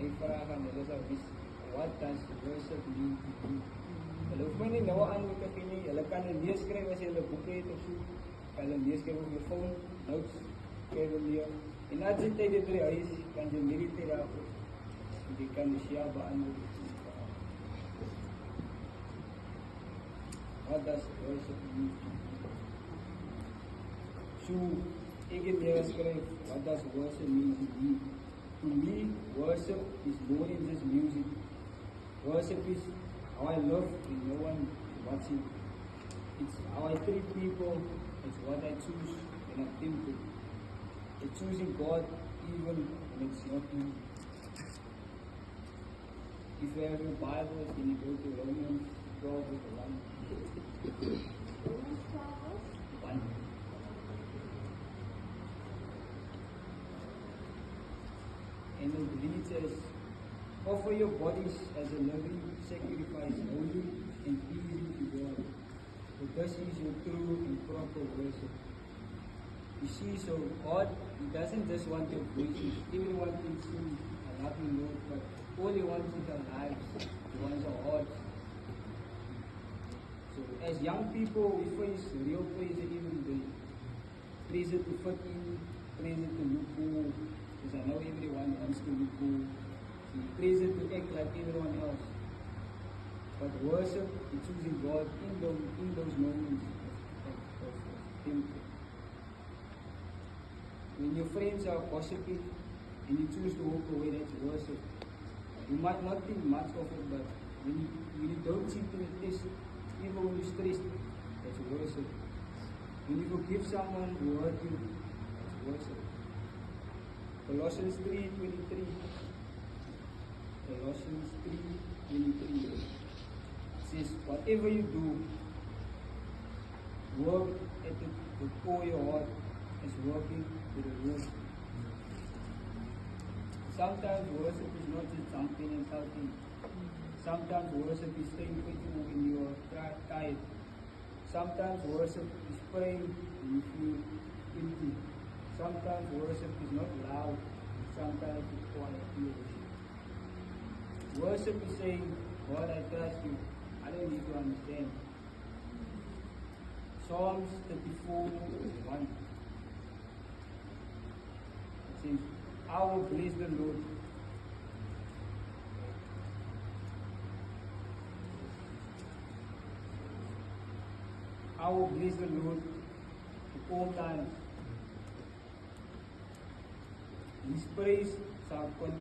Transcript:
Hy vra gaan hulle sal wys what does worship mean to you? Hulle hoef my nie nou antwoord te gee nie. Hulle kan dit neerskryf as jy hulle boeke het of so. Kan hulle neerskryf op jou phone, notes, skryf hulle neer. En as jy tyd het by die huis, kan jy meditate daarop. Jy kan die Shia beantwoord. What does worship mean to you? So, ek het neergeskryf, what does worship mean to you? To me, worship is more than just music. Worship is how I love when no one is watching. It's how I treat people. It's what I choose when I'm tempted. It's choosing God even when it's not me. If you have your Bible, then you go to Romans 12 verse 1. Romans 12 1. And it reads as, offer your bodies as a living sacrifice, holy and pleasing to God. For this is your true and proper worship. You see, so God, He doesn't just want your voices. Everyone can sing, I love you, Lord, but all He wants is our lives. He wants our hearts. So as young people, we face real pressure even the pressure to fit in, pressure to look cool. Because I know everyone wants to look cool. Pressure to act like everyone else. But worship is choosing God in those moments of temple. When your friends are gossiping and you choose to walk away, that's worship. You might not think much of it, but when you don't see to the test, even when you're stressed, that's worship. When you forgive someone who hurt you, that's worship. Colossians 3:23. Colossians 3:23 says, whatever you do, work at the core of your heart as working to the Lord. Sometimes worship is not just jumping and shouting. Sometimes worship is staying faithful when you are tired. Sometimes worship is praying when you feel empty. Sometimes worship is not loud. Sometimes it's quiet. Worship is saying, God, I trust you. I don't need to understand. Psalms 34:1. It says, I will bless the Lord. I will bless the Lord at all times. His praise shall continue.